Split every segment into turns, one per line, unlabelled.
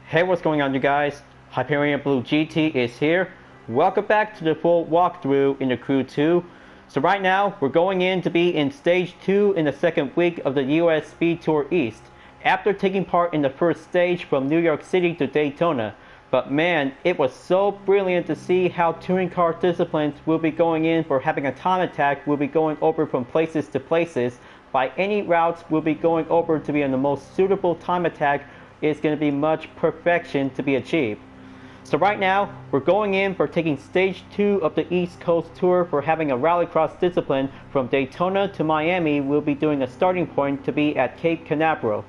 Hey, what's going on, you guys? Hyperion-Blue-GT is here. Welcome back to the full walkthrough in the Crew 2. So right now, we're going in to be in Stage 2 in the second week of the US Speed Tour East, after taking part in the first stage from New York City to Daytona. But man, it was so brilliant to see how touring car disciplines will be going in for having a time attack. We'll be going over from places to places. By any routes we'll be going over to be on the most suitable time attack. Is going to be much perfection to be achieved. So right now, we're going in for taking Stage 2 of the East Coast Tour for having a rallycross discipline from Daytona to Miami. We'll be doing a starting point to be at Cape Canaveral.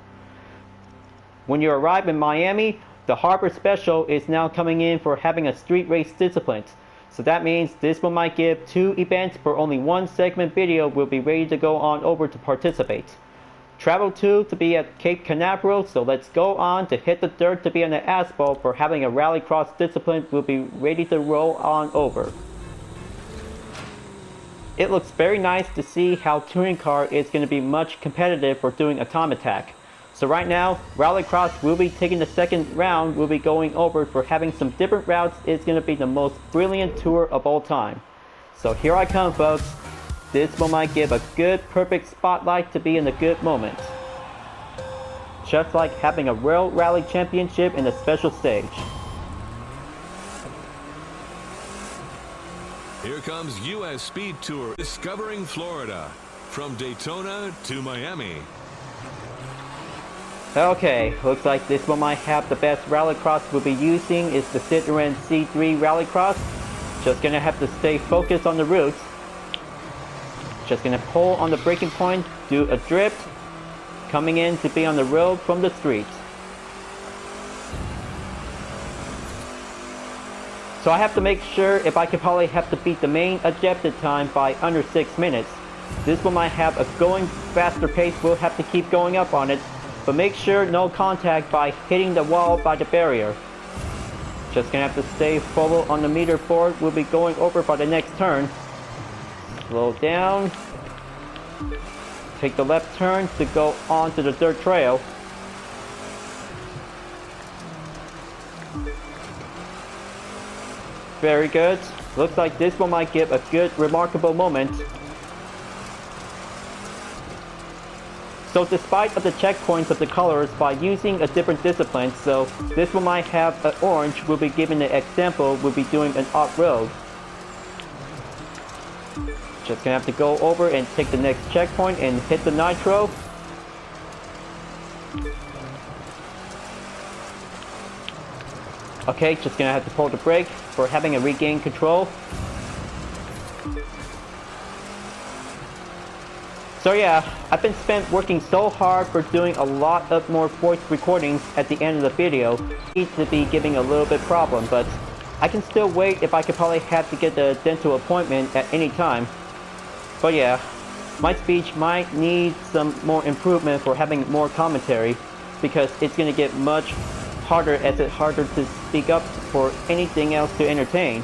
When you arrive in Miami, the Harbor Special is now coming in for having a street race discipline. So that means this one might give 2 events for only 1 segment video. Will be ready to go on over to participate. Travel to be at Cape Canaveral, so let's go on to hit the dirt to be on the asphalt for having a rallycross discipline. We'll be ready to roll on over. It looks very nice to see how touring car is going to be much competitive for doing a time attack. So right now, rallycross will be taking the second round. We'll be going over for having some different routes. It's going to be the most brilliant tour of all time. So here I come, folks. This one might give a good, perfect spotlight to be in a good moment. Just like having a World Rally Championship in a special stage.
Here comes US Speed Tour, discovering Florida, from Daytona to Miami.
Okay, looks like this one might have the best rallycross we'll be using is the Citroen C3 Rallycross. Just gonna have to stay focused on the routes. Just gonna pull on the braking point, do a drift, coming in to be on the road from the street. So I have to make sure if I could probably have to beat the main objective time by under 6 minutes. This one might have a going faster pace. We'll have to keep going up on it, but make sure no contact by hitting the wall by the barrier. Just gonna have to stay forward on the meter board. We'll be going over by the next turn. Slow down. Take the left turn to go onto the dirt trail. Very good. Looks like this one might give a good, remarkable moment. So despite of the checkpoints of the colors, by using a different discipline, so this one might have an orange. We'll be giving the example. We'll be doing an off-road. Just gonna have to go over and take the next checkpoint and hit the nitro. Okay, just gonna have to pull the brake for having a regain control. So yeah, I've been working so hard for doing a lot of more voice recordings at the end of the video. Need to be giving a little bit problem, but I can still wait if I could probably have to get the dental appointment at any time. But yeah, my speech might need some more improvement for having more commentary, because it's going to get much harder as it's harder to speak up for anything else to entertain.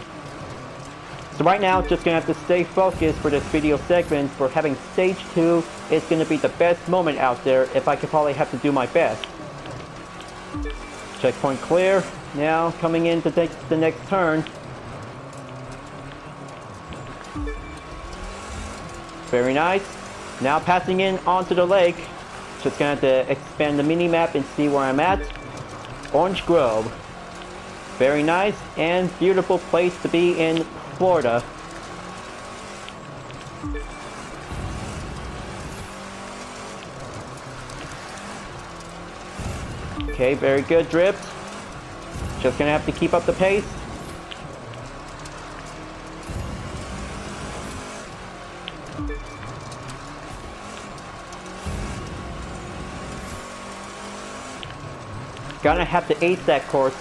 So right now, just going to have to stay focused for this video segment for having Stage 2. It's going to be the best moment out there if I could probably have to do my best. Checkpoint clear. Now coming in to take the next turn. Very nice. Now passing in onto the lake. Just gonna have to expand the mini-map and see where I'm at. Orange Grove. Very nice and beautiful place to be in Florida. Okay, very good drift. Just gonna have to keep up the pace. Gonna have to ace that course.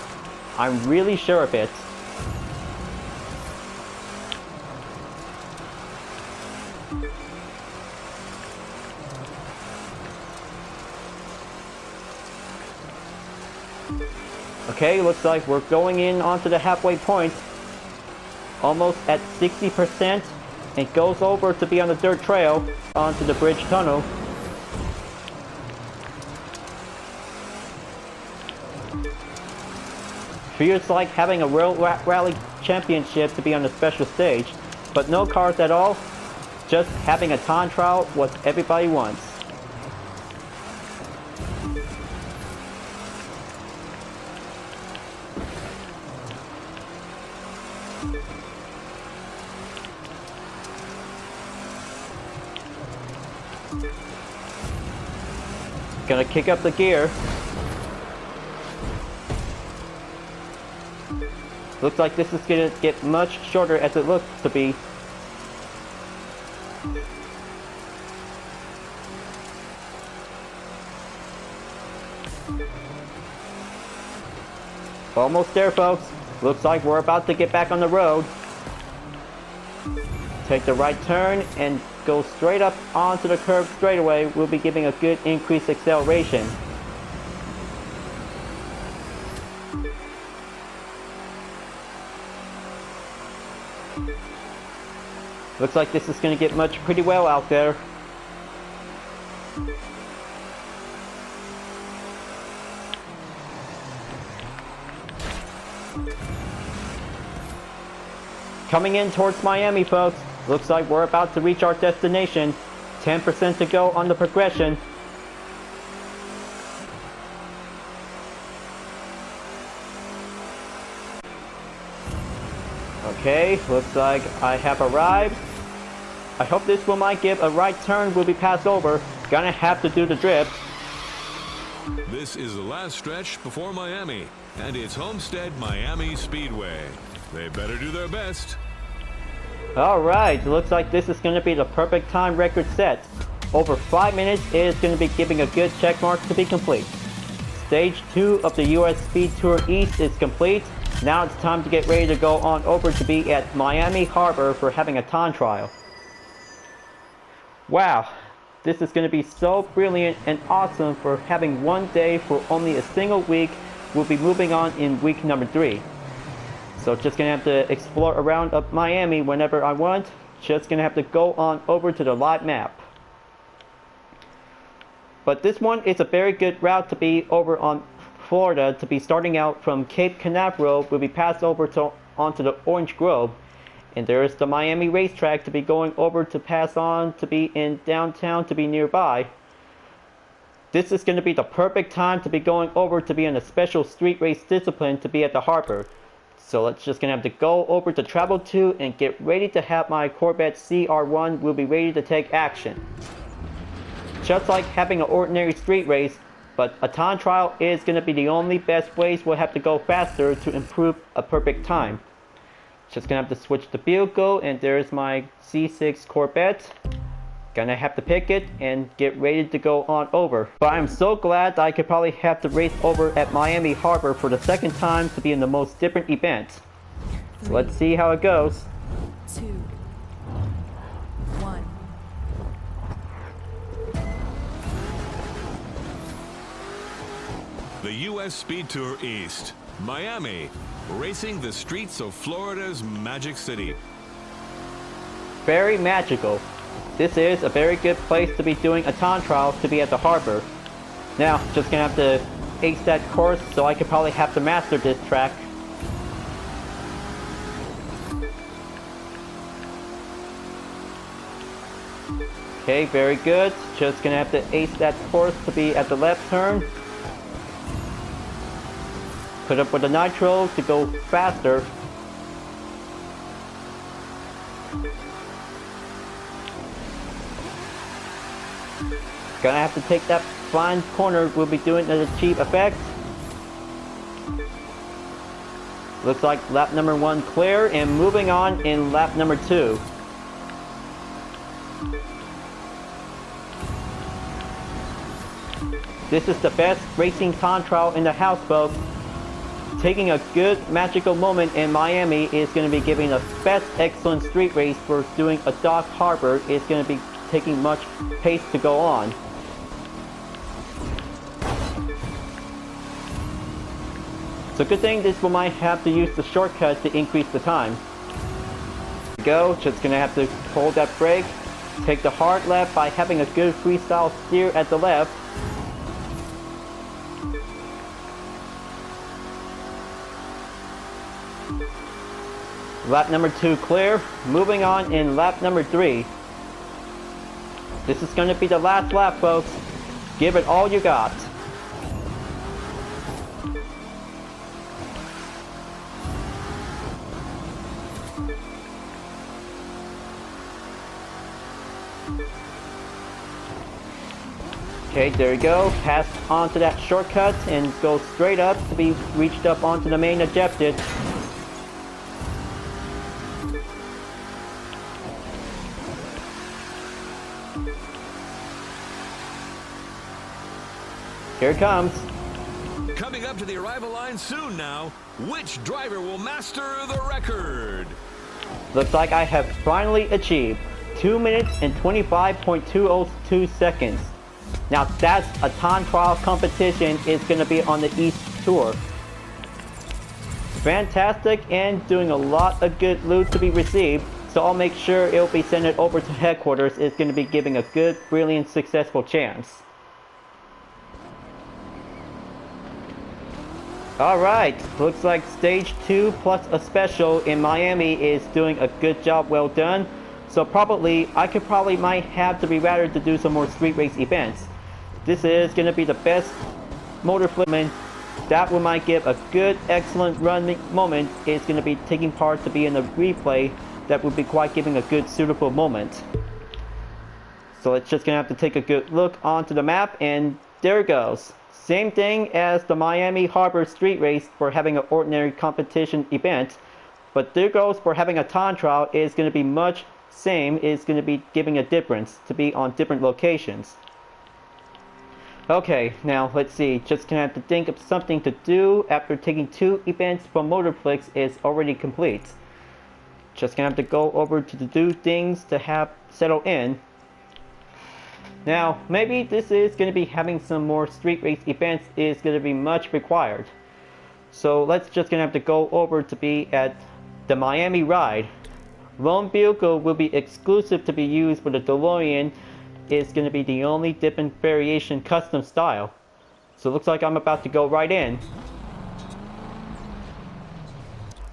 I'm really sure of it. Okay, looks like we're going in onto the halfway point. Almost at 60%. It goes over to be on the dirt trail onto the bridge tunnel. Feels like having a World Rally Championship to be on a special stage, but no cars at all, just having a time trial what everybody wants. Gonna kick up the gear. Looks like this is gonna get much shorter as it looks to be. Almost there, folks. Looks like we're about to get back on the road. Take the right turn and go straight up onto the curb straightaway. We'll be giving a good increased acceleration. Looks like this is going to get much pretty well out there. Coming in towards Miami, folks. Looks like we're about to reach our destination. 10% to go on the progression. Okay, looks like I have arrived. I hope this one might give a right turn will be passed over. Gonna have to do the drift.
This is the last stretch before Miami, and it's Homestead Miami Speedway. They better do their best.
Alright, looks like this is going to be the perfect time record set. Over 5 minutes is going to be giving a good check mark to be complete. Stage 2 of the US Speed Tour East is complete. Now it's time to get ready to go on over to be at Miami Harbor for having a time trial. Wow, this is going to be so brilliant and awesome for having one day for only a single week. We'll be moving on in week number 3. So just gonna have to explore around up Miami whenever I want. Just gonna have to go on over to the live map. But this one is a very good route to be over on Florida, to be starting out from Cape Canaveral. Will be passed over to onto the Orange Grove. And there's the Miami racetrack to be going over to pass on to be in downtown to be nearby. This is gonna be the perfect time to be going over to be in a special street race discipline to be at the harbor. So let's just gonna have to go over to Travel 2 and get ready to have my Corvette CR1 will be ready to take action. Just like having an ordinary street race, but a time trial is gonna be the only best ways we'll have to go faster to improve a perfect time. Just gonna have to switch the vehicle, and there's my C6 Corvette. Gonna have to pick it and get ready to go on over. But I'm so glad that I could probably have to race over at Miami Harbor for the second time to be in the most different event. So let's see how it goes.
2, 1.
The US Speed Tour East, Miami, racing the streets of Florida's Magic City.
Very magical. This is a very good place to be doing a time trial to be at the harbor. Now, just gonna have to ace that course, so I could probably have to master this track. Okay, very good. Just gonna have to ace that course to be at the left turn. Put up with the nitro to go faster. Gonna have to take that fine corner we'll be doing to achieve effect. Looks like lap number 1 clear, and moving on in lap number 2. This is the best racing time trial in the house, folks. Taking a good magical moment in Miami is going to be giving the best excellent street race for doing a dock harbor. Is going to be taking much pace to go on. So good thing this one might have to use the shortcut to increase the time. Go, just gonna have to hold that brake, take the hard left by having a good freestyle steer at the left. Lap number 2 clear. Moving on in lap number 3. This is going to be the last lap, folks. Give it all you got. Okay, there you go. Pass onto that shortcut and go straight up to be reached up onto the main objective. Here it comes.
Coming up to the arrival line soon now. Which driver will master the record?
Looks like I have finally achieved 2 minutes and 25.202 seconds. Now that's a time trial competition. Is going to be on the East Tour. Fantastic, and doing a lot of good loot to be received. So I'll make sure it'll be sent over to headquarters. It's going to be giving a good, brilliant, successful chance. Alright, looks like stage 2 plus a special in Miami is doing a good job, well done. So probably, I might have to be rather to do some more street race events. This is going to be the best motor flipment. That one might give a good, excellent run moment. Is going to be taking part to be in a replay that would be quite giving a good, suitable moment. So it's just going to have to take a good look onto the map, and there it goes. Same thing as the Miami Harbor Street Race for having an ordinary competition event, but there goes for having a time trial is going to be much same. Is going to be giving a difference to be on different locations. Okay, now let's see. Just gonna have to think of something to do after taking 2 events from Motorflix is already complete. Just gonna have to go over to the do things to have settle in. Now, maybe this is going to be having some more street race events is going to be much required. So let's just going to have to go over to be at the Miami ride. Lone vehicle will be exclusive to be used, but the DeLorean is going to be the only different variation custom style. So it looks like I'm about to go right in.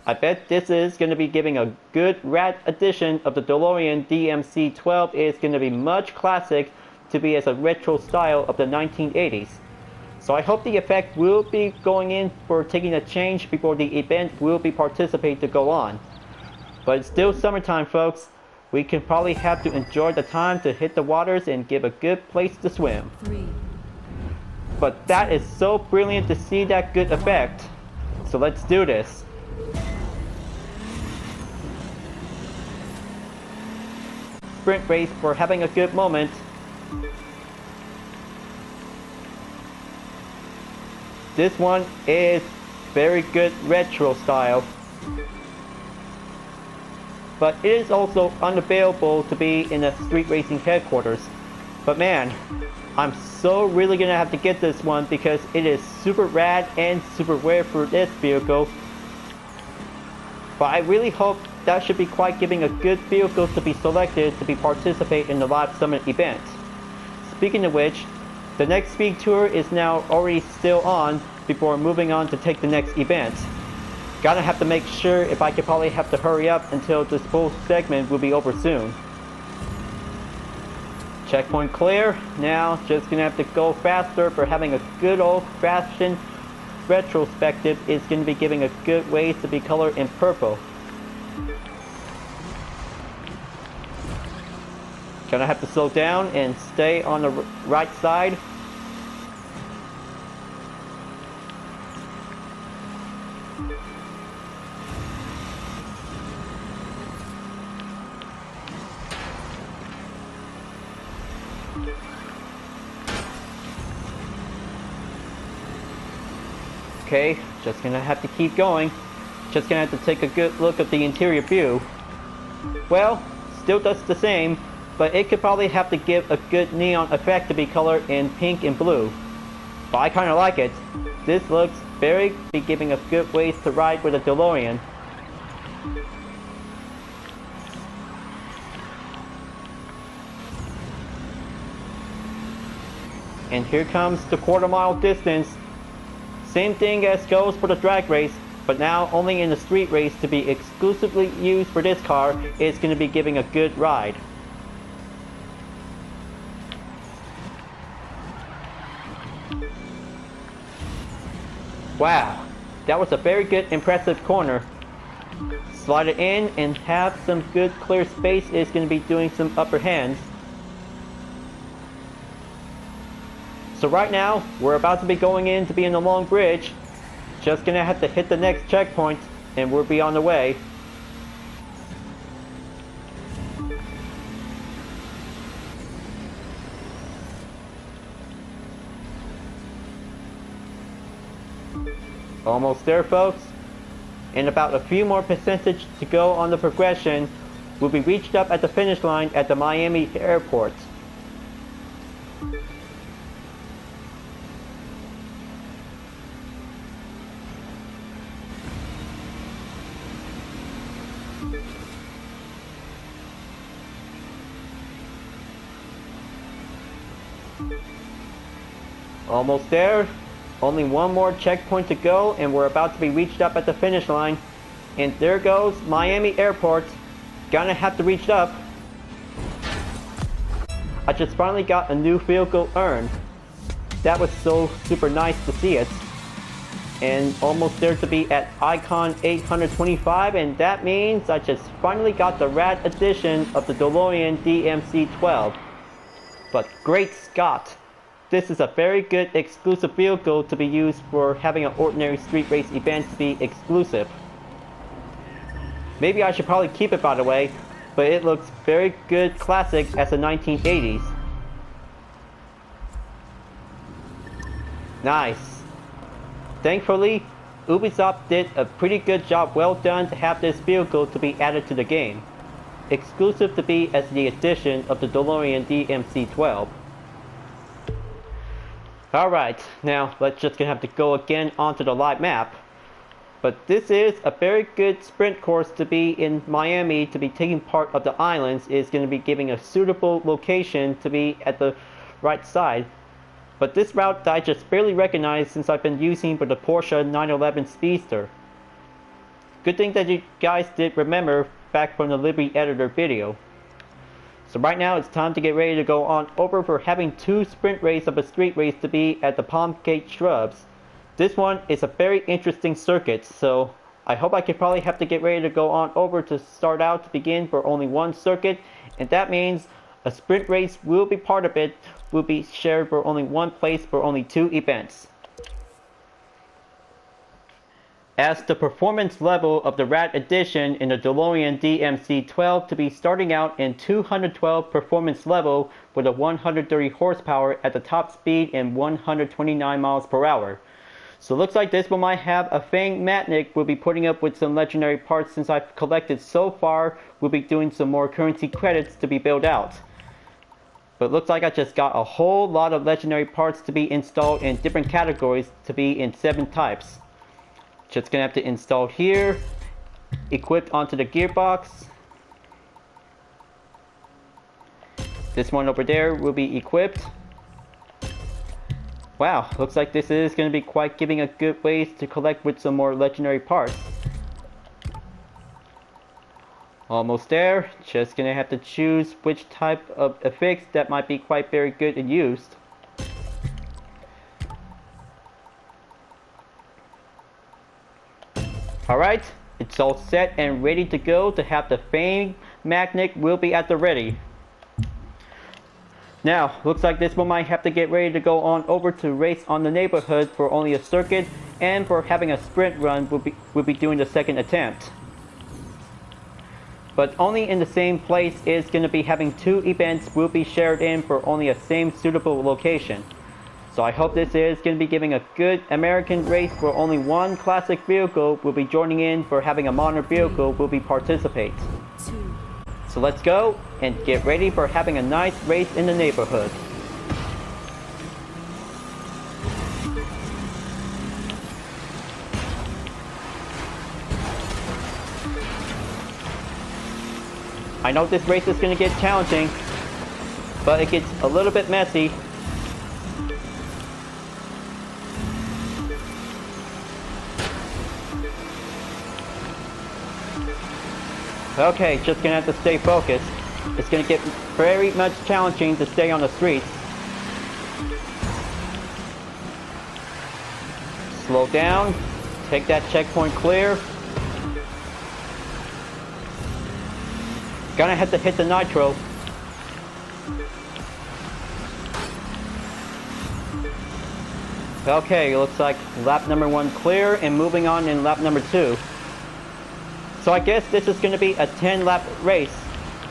I bet this is going to be giving a good Rad edition of the DeLorean DMC-12. Is going to be much classic to be as a retro style of the 1980s. So I hope the effect will be going in for taking a change before the event will be participate to go on. But it's still summertime, folks. We can probably have to enjoy the time to hit the waters and give a good place to swim. But that is so brilliant to see that good effect. So let's do this. Sprint race for having a good moment. This one is very good retro style, but it is also unavailable to be in a street racing headquarters. But man, I'm so really gonna have to get this one because it is super rad and super rare for this vehicle. But I really hope that should be quite giving a good vehicle to be selected to be participate in the live summit event. Speaking of which, the next speed tour is now already still on before moving on to take the next event. Gotta have to make sure if I could probably have to hurry up until this full segment will be over soon. Checkpoint clear. Now just gonna have to go faster for having a good old fashioned retrospective. Is gonna be giving a good way to be colored in purple. Gonna have to slow down and stay on the right side. Okay, just gonna have to keep going. Just gonna have to take a good look at the interior view. Well, still does the same, but it could probably have to give a good neon effect to be colored in pink and blue. But I kinda like it. This looks very be giving a good ways to ride with a DeLorean. And here comes the quarter-mile distance. Same thing as goes for the drag race. but now only in the street race to be exclusively used for this car is going to be giving a good ride. Wow, that was a very good impressive corner. Slide it in and have some good clear space is going to be doing some upper hands. So right now, we're about to be going in to be in the long bridge. Just gonna have to hit the next checkpoint and we'll be on the way. Almost there, folks. And about a few more percentage to go on the progression, will be reached up at the finish line at the Miami airport. Almost there. Only one more checkpoint to go and we're about to be reached up at the finish line. And there goes Miami Airport. Gonna have to reach up. I just finally got a new vehicle earned. That was so super nice to see it. And almost there to be at Icon 825, and that means I just finally got the Rad Edition of the DeLorean DMC-12. But great Scott! This is a very good exclusive vehicle to be used for having an ordinary street race event to be exclusive. Maybe I should probably keep it, by the way, but it looks very good classic as the 1980s. Nice. Thankfully, Ubisoft did a pretty good job, well done to have this vehicle to be added to the game. Exclusive to be as the edition of the DeLorean DMC-12. Alright, now let's just gonna have to go again onto the live map. But this is a very good sprint course to be in Miami, to be taking part of the islands, is going to be giving a suitable location to be at the right side. But this route I just barely recognize since I've been using for the Porsche 911 Speedster. Good thing that you guys did remember back from the Livery Editor video. So right now it's time to get ready to go on over for having two sprint race of a street race to be at the Palm Gate Shrubs. This one is a very interesting circuit, so I hope I could probably have to get ready to go on over to start out to begin for only one circuit, and that means a sprint race will be part of it, will be shared for only one place for only two events. As the performance level of the Rad Edition in the DeLorean DMC-12 to be starting out in 212 performance level with a 130 horsepower at the top speed and 129 miles per hour. So looks like this one might have a Fang Matnik. We'll be putting up with some legendary parts since I've collected so far. We'll be doing some more currency credits to be built out. But looks like I just got a whole lot of legendary parts to be installed in different categories to be in 7 types. Just gonna have to install here, equipped onto the gearbox. This one over there will be equipped. Wow, looks like this is going to be quite giving a good ways to collect with some more legendary parts. Almost there. Just going to have to choose which type of affix that might be quite very good and used. Alright, it's all set and ready to go to have the Fang Magnet will be at the ready. Now, looks like this one might have to get ready to go on over to race on the neighborhood for only a circuit, and for having a sprint run we'll be doing the second attempt. But only in the same place is going to be having 2 events will be shared in for only a same suitable location. So I hope this is going to be giving a good American race where only one classic vehicle will be joining in for having a modern vehicle will be participate. So let's go and get ready for having a nice race in the neighborhood. I know this race is going to get challenging, but it gets a little bit messy. Okay, just gonna have to stay focused. It's gonna get very much challenging to stay on the streets. Slow down. Take that checkpoint clear. Gonna have to hit the nitro. Okay, looks like lap number 1 clear and moving on in lap number 2. So I guess this is going to be a 10-lap race.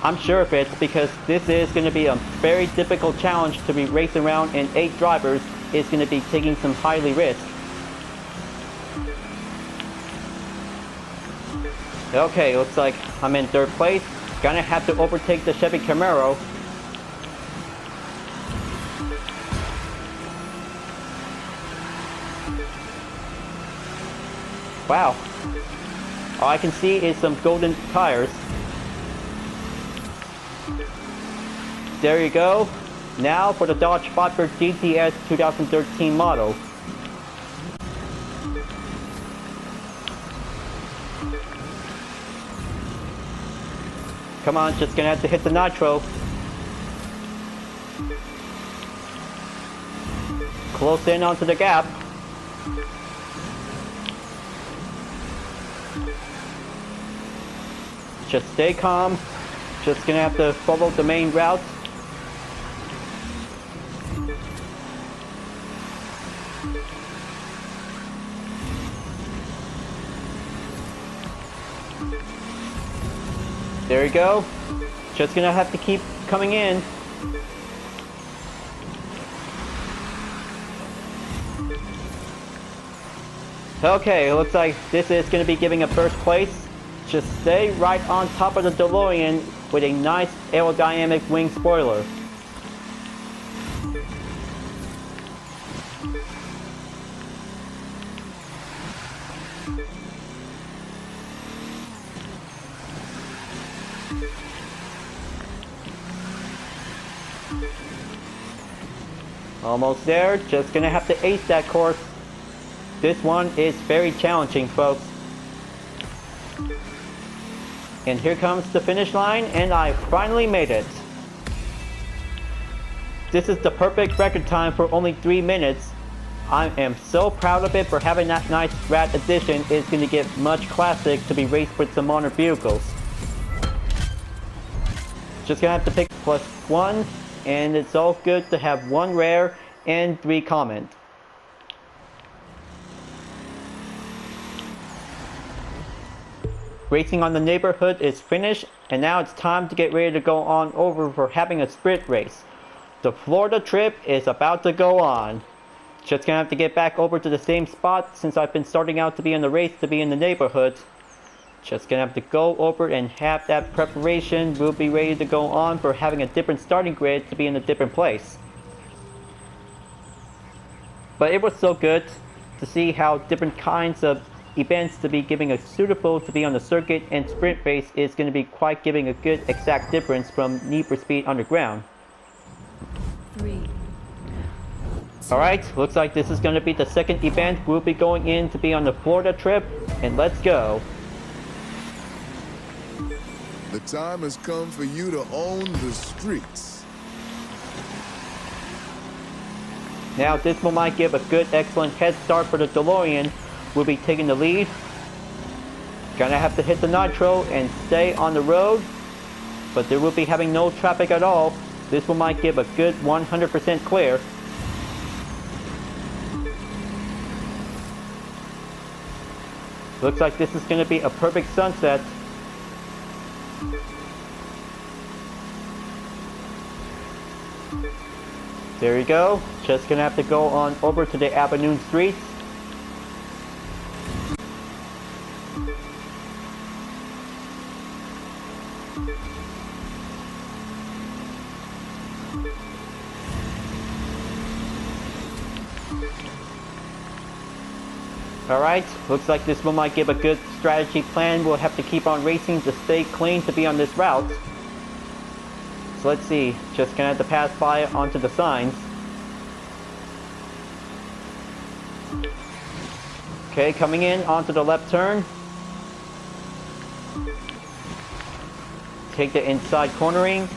I'm sure of it because this is going to be a very difficult challenge to be racing around, and 8 drivers is going to be taking some highly risk. Okay, looks like I'm in 3rd place. Gonna have to overtake the Chevy Camaro. Wow. All I can see is some golden tires. There you go. Now for the Dodge Viper GTS 2013 model. Come on, just gonna have to hit the nitro. Close in onto the gap. Just stay calm. Just gonna have to follow the main route. There you go. Just gonna have to keep coming in. Okay, it looks like this is gonna be giving a 1st place. Just stay right on top of the DeLorean with a nice aerodynamic wing spoiler. Almost there, just gonna have to ace that course. This one is very challenging, folks. And here comes the finish line, and I finally made it. This is the perfect record time for only 3 minutes. I am so proud of it for having that nice Rad Edition. It's going to get much classic to be raced with some modern vehicles. Just gonna have to pick +1, and it's all good to have 1 rare and 3 common. Racing on the neighborhood is finished, and now it's time to get ready to go on over for having a sprint race. The Florida trip is about to go on. Just gonna have to get back over to the same spot since I've been starting out to be in the race to be in the neighborhood. Just gonna have to go over and have that preparation. We'll be ready to go on for having a different starting grid to be in a different place. But it was so good to see how different kinds of events to be giving a suitable to be on the circuit, and sprint race is going to be quite giving a good exact difference from Need for Speed Underground.
3.
Alright, looks like this is going to be the 2nd event we'll be going in to be on the Florida trip, and let's go.
The time has come for you to own the streets.
Now this one might give a good excellent head start for the DeLorean. We'll be taking the lead. Gonna have to hit the nitro and stay on the road, but there will be having no traffic at all. This one might give a good 100% clear. Looks like this is gonna be a perfect sunset. There you go. Just gonna have to go on over to the Avenue streets. Alright, looks like this one might give a good strategy plan. We'll have to keep on racing to stay clean to be on this route. So let's see, just gonna have to pass by onto the signs. Okay, coming in onto the left turn. take the inside cornering.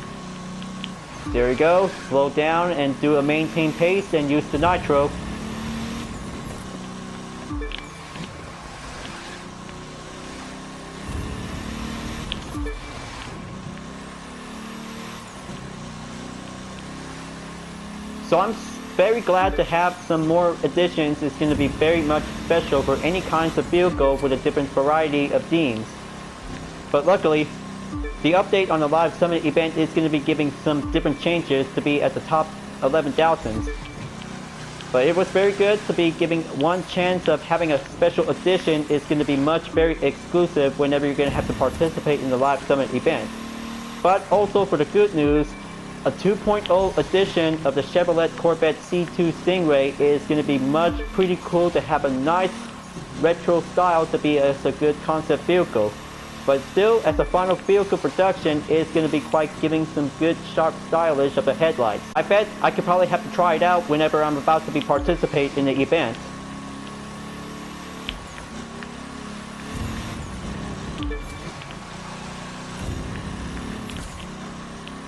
There we go. Slow down and do a maintain pace and use the nitro. So I'm very glad to have some more additions. It's going to be very much special for any kinds of vehicle with a different variety of themes. But luckily, the update on the Live Summit event is going to be giving some different changes to be at the top 11,000s. But it was very good to be giving one chance of having a special edition. Is going to be very exclusive whenever you're going to have to participate in the Live Summit event. But also for the good news, a 2.0 edition of the Chevrolet Corvette C2 Stingray is going to be pretty cool to have a nice retro style to be as a good concept vehicle. But still, as a final vehicle production, it's going to be quite giving some good sharp stylish of the headlights. I bet I could probably have to try it out whenever I'm about to be participate in the event.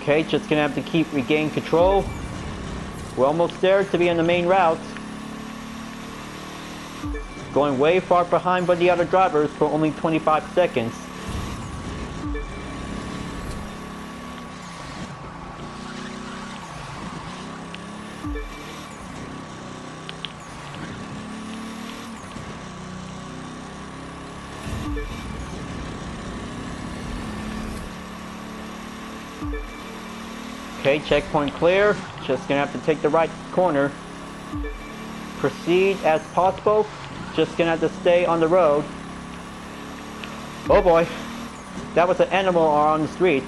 Okay, just gonna have to keep regaining control. We're almost there to be on the main route. Going way far behind by the other drivers for only 25 seconds. Okay, checkpoint clear. Just gonna have to take the right corner. Proceed as possible. Just gonna have to stay on the road. Oh boy, that was an animal on the street.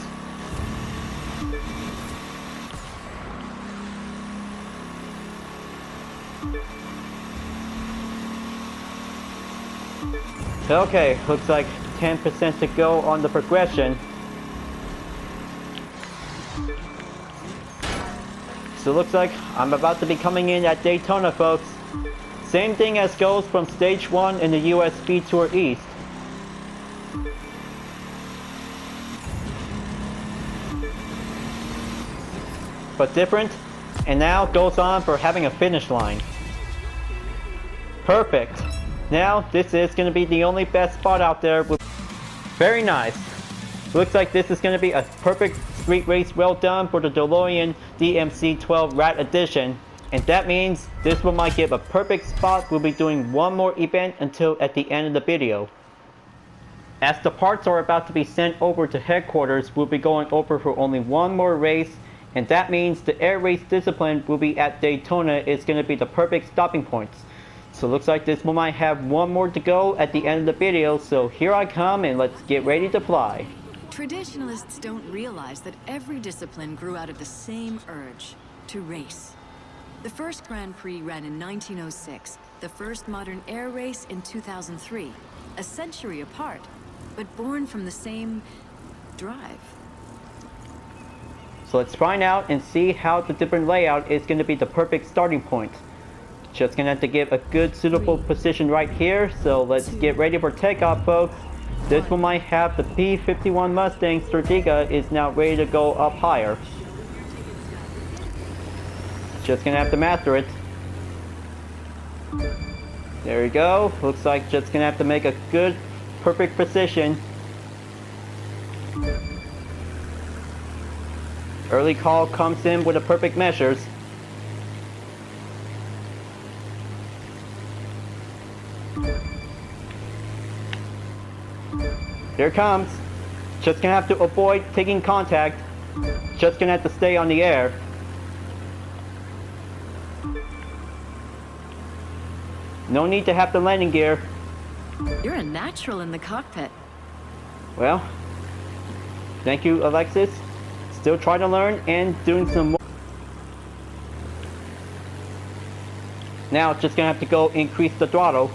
Okay, looks like 10% to go on the progression. So it looks like I'm about to be coming in at Daytona, folks. Same thing as goes from Stage 1 in the US Speed Tour East. But different, and now goes on for having a finish line. Perfect. Now this is going to be the only best spot out there. Very nice. Looks like this is going to be a perfect street race, well done for the DeLorean DMC-12 Rad Edition. And that means this one might give a perfect spot. We'll be doing one more event until at the end of the video. As the parts are about to be sent over to headquarters, we'll be going over for only one more race. And that means the air race discipline will be at Daytona. It's going to be the perfect stopping points. So looks like this one might have one more to go at the end of the video. So here I come, and let's get ready to fly.
Traditionalists don't realize that every discipline grew out of the same urge, to race. The first Grand Prix ran in 1906, the first modern air race in 2003, a century apart, but born from the same drive.
So let's find out and see how the different layout is going to be the perfect starting point. Just going to have to give a good suitable position right here, so let's get ready for takeoff, folks. This one might have the P-51 Mustang Stratega is now ready to go up higher. Just gonna have to master it. There we go. Looks like just gonna have to make a good, perfect position. Early call comes in with the perfect measures. Here it comes. Just gonna have to avoid taking contact. Just gonna have to stay on the air. No need to have the landing gear.
You're a natural in the cockpit.
Well, thank you, Alexis. Still trying to learn and doing some more. Now just gonna have to go increase the throttle.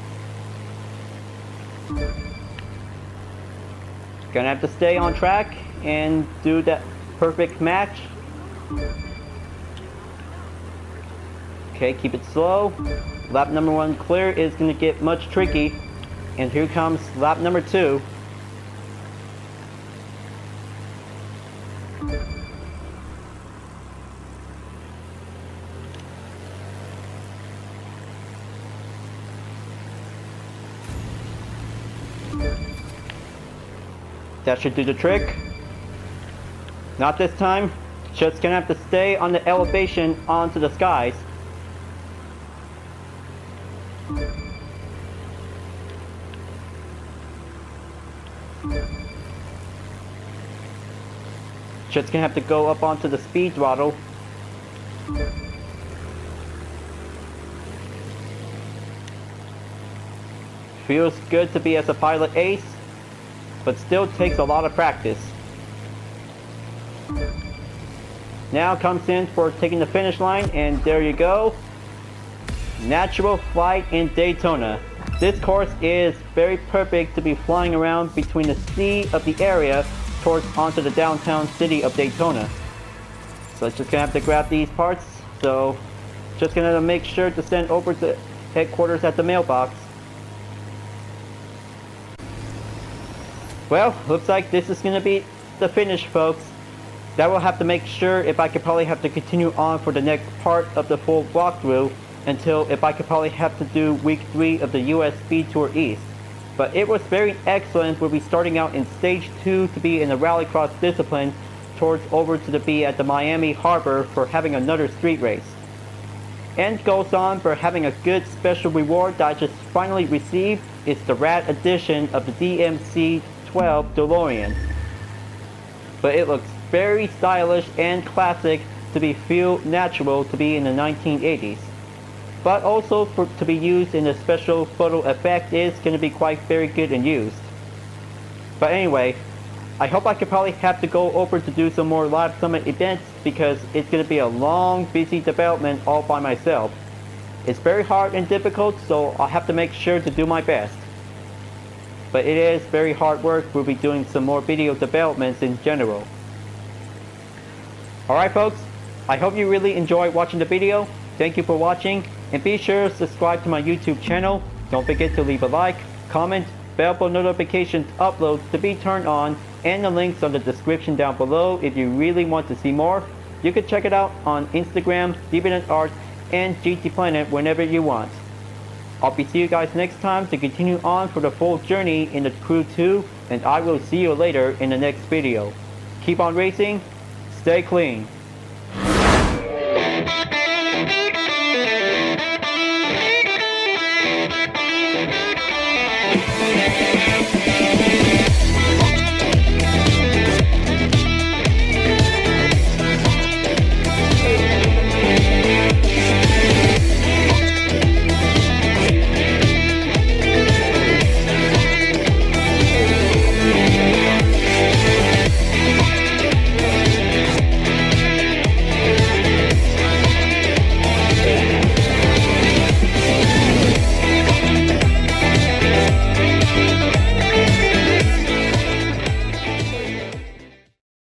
Gonna have to stay on track and do that perfect match. Okay, keep it slow. Lap number 1 clear is gonna get much tricky. And here comes lap number 2. That should do the trick. Not this time. Just gonna have to stay on the elevation onto the skies. Just gonna have to go up onto the speed throttle. Feels good to be as a pilot ace, but still takes a lot of practice. Now comes in for taking the finish line, and there you go. Natural flight in Daytona. This course is very perfect to be flying around between the sea of the area towards onto the downtown city of Daytona. So it's just gonna have to grab these parts. So just gonna make sure to send over to headquarters at the mailbox. Well, looks like this is gonna be the finish, folks. That will have to make sure if I could probably have to continue on for the next part of the full walkthrough until if I could probably have to do week 3 of the US Speed Tour East. But it was very excellent. We'll be starting out in stage 2 to be in the rallycross discipline towards over to be at the Miami Harbor for having another street race. And goes on for having a good special reward that I just finally received. It's the Rad Edition of the DMC12 DeLorean. But it looks very stylish and classic to be feel natural to be in the 1980s. But also to be used in a special photo effect is going to be quite very good and used. But anyway, I hope I could probably have to go over to do some more live summit events because it's going to be a long, busy development all by myself. It's very hard and difficult, so I'll have to make sure to do my best. But it is very hard work. We'll be doing some more video developments in general. Alright folks, I hope you really enjoyed watching the video. Thank you for watching, and be sure to subscribe to my YouTube channel. Don't forget to leave a like, comment, bell for notifications uploads to be turned on, and the links on the description down below if you really want to see more. You can check it out on Instagram, DeviantArt, and GT Planet whenever you want. I'll be seeing you guys next time to continue on for the full journey in the Crew 2, and I will see you later in the next video. Keep on racing, stay clean.